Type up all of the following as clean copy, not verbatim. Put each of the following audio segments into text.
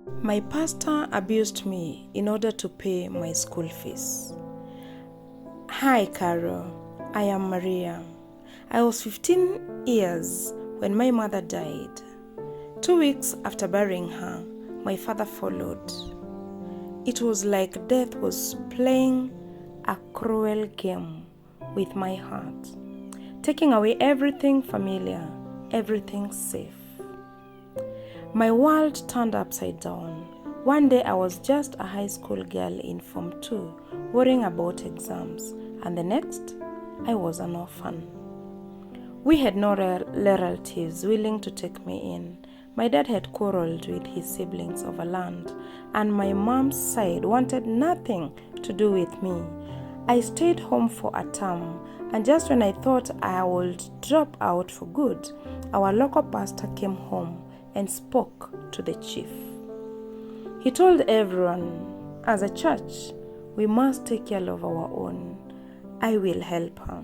My pastor abused me in order to pay my school fees. Hi, Caro. I am Maria. I was 15 years when my mother died. 2 weeks after burying her, my father followed. It was like death was playing a cruel game with my heart, taking away everything familiar, everything safe. My world turned upside down. One day I was just a high school girl in Form 2, worrying about exams, and the next, I was an orphan. We had no relatives willing to take me in. My dad had quarreled with his siblings over land, and my mom's side wanted nothing to do with me. I stayed home for a term, and just when I thought I would drop out for good, our local pastor came home and spoke to the chief. He told everyone, as a church, we must take care of our own. I will help her.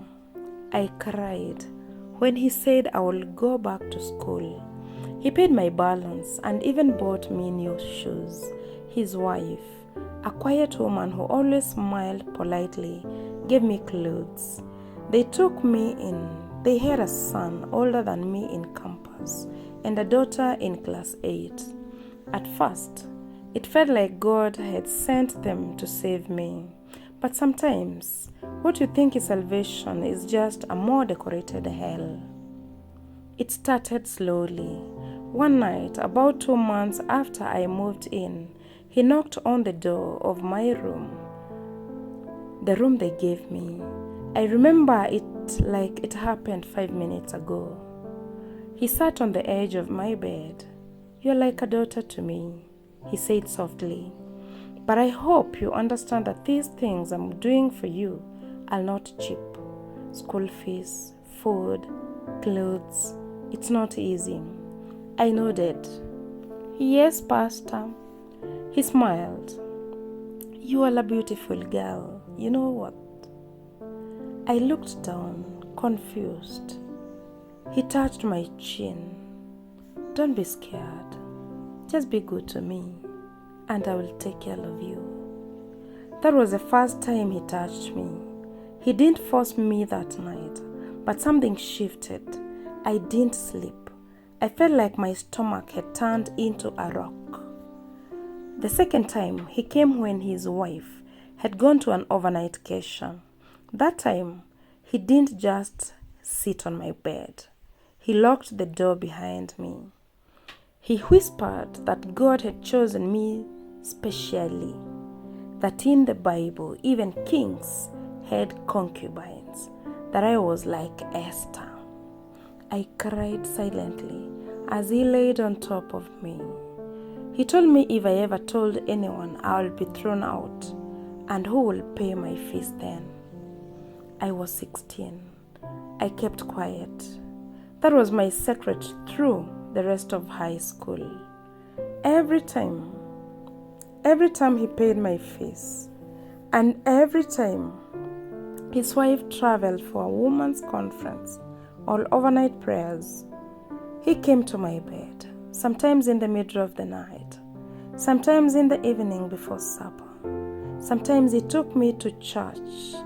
I cried when he said I will go back to school. He paid my balance and even bought me new shoes. His wife, a quiet woman who always smiled politely, gave me clothes. They took me in. They had a son older than me in campus and a daughter in class 8. At first, it felt like God had sent them to save me. But sometimes, what you think is salvation is just a more decorated hell. It started slowly. One night, about 2 months after I moved in, he knocked on the door of my room, the room they gave me. I remember it like it happened 5 minutes ago. He sat on the edge of my bed. "You're like a daughter to me," he said softly. "But I hope you understand that these things I'm doing for you are not cheap. School fees, food, clothes. It's not easy." I nodded. "Yes, Pastor." He smiled. "You are a beautiful girl. You know what?" I looked down, confused. He touched my chin. "Don't be scared. Just be good to me, and I will take care of you." That was the first time he touched me. He didn't force me that night, but something shifted. I didn't sleep. I felt like my stomach had turned into a rock. The second time, he came when his wife had gone to an overnight kesha. That time, he didn't just sit on my bed. He locked the door behind me. He whispered that God had chosen me specially, that in the Bible, even kings had concubines, that I was like Esther. I cried silently as he laid on top of me. He told me if I ever told anyone, I will be thrown out, and who will pay my fees then? I was 16. I kept quiet. That was my secret through the rest of high school. Every time he paid my fees, and every time his wife traveled for a women's conference or overnight prayers, he came to my bed, sometimes in the middle of the night, sometimes in the evening before supper. Sometimes he took me to church,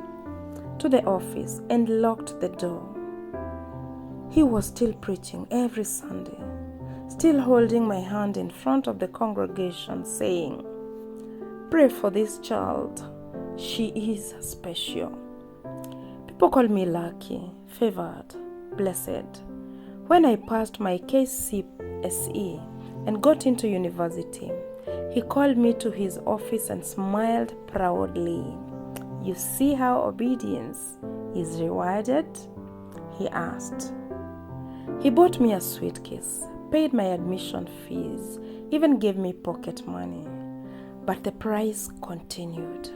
to the office, and locked the door. He was still preaching every Sunday, still holding my hand in front of the congregation, saying, "Pray for this child. She is special." People call me lucky, favored, blessed. When I passed my KCSE and got into university, he called me to his office and smiled proudly. "You see how obedience is rewarded?" he asked. He bought me a suitcase, paid my admission fees, even gave me pocket money. But the price continued.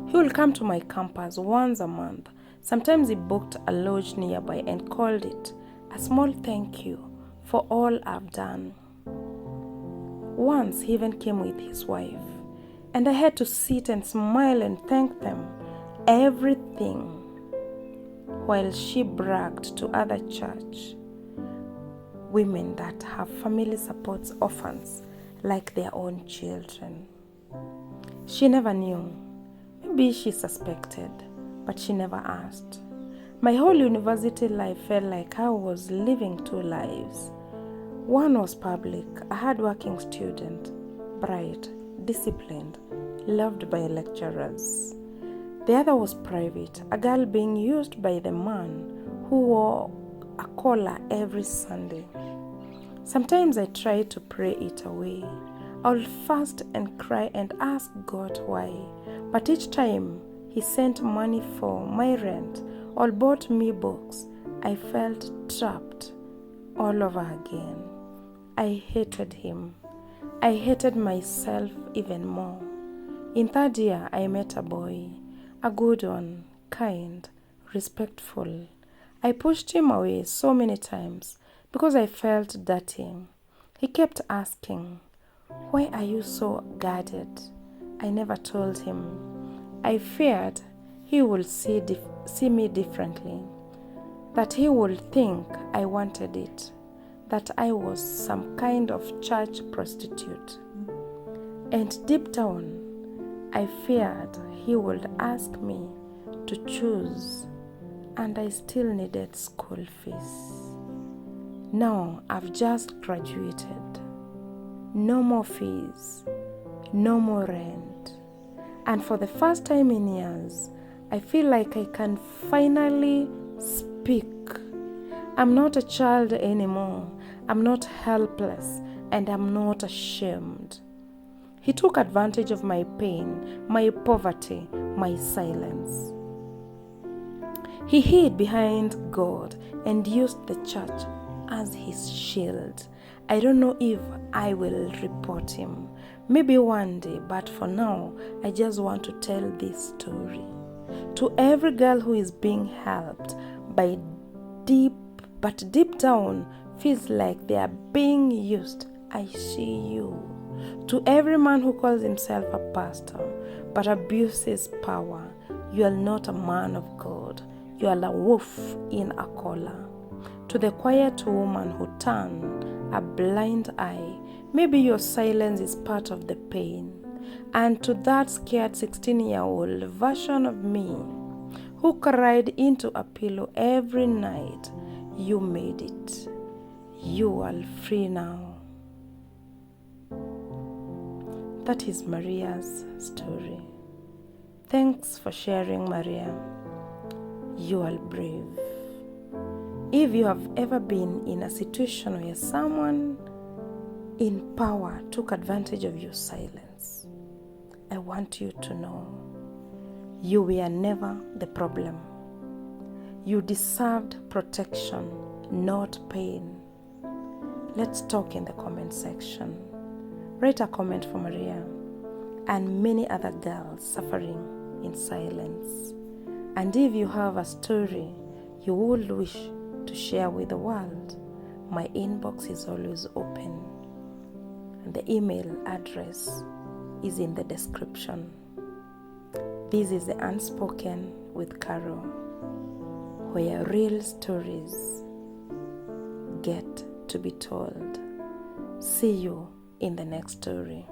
He will come to my campus once a month. Sometimes he booked a lodge nearby and called it a small thank you for all I've done. Once he even came with his wife, and I had to sit and smile and thank them everything while she bragged to other church women that her family supports orphans like their own children. She never knew. Maybe she suspected, but she never asked. My whole university life felt like I was living two lives. One was public, a hard-working student, bright, disciplined, loved by lecturers. The other was private, a girl being used by the man who wore a collar every Sunday. Sometimes I tried to pray it away. I would fast and cry and ask God why, but each time He sent money for my rent or bought me books, I felt trapped all over again. I hated Him. I hated myself even more. In third year, I met a boy, a good one, kind, respectful. I pushed him away so many times because I felt dirty. He kept asking, "Why are you so guarded?" I never told him. I feared he would see me differently, that he would think I wanted it, that I was some kind of church prostitute. And deep down, I feared he would ask me to choose, and I still needed school fees. Now I've just graduated. No more fees, no more rent. And for the first time in years, I feel like I can finally speak. I'm not a child anymore. I'm not helpless, and I'm not ashamed. He took advantage of my pain, my poverty, my silence. He hid behind God and used the church as his shield. I don't know if I will report him. Maybe one day, but for now, I just want to tell this story. To every girl who is being helped but deep down feels like they are being used, I see you. To every man who calls himself a pastor but abuses power, you are not a man of God. You are a wolf in a collar. To the quiet woman who turned a blind eye, maybe your silence is part of the pain. And to that scared 16-year-old version of me who cried into a pillow every night, you made it. You are free now. That is Maria's story. Thanks for sharing, Maria. You are brave. If you have ever been in a situation where someone in power took advantage of your silence, I want you to know you were never the problem. You deserved protection, not pain. Let's talk in the comment section. Write a comment for Maria and many other girls suffering in silence. And if you have a story you would wish to share with the world, my inbox is always open. And the email address is in the description. This is the Unspoken with Caro, where real stories get to be told. See you in the next story.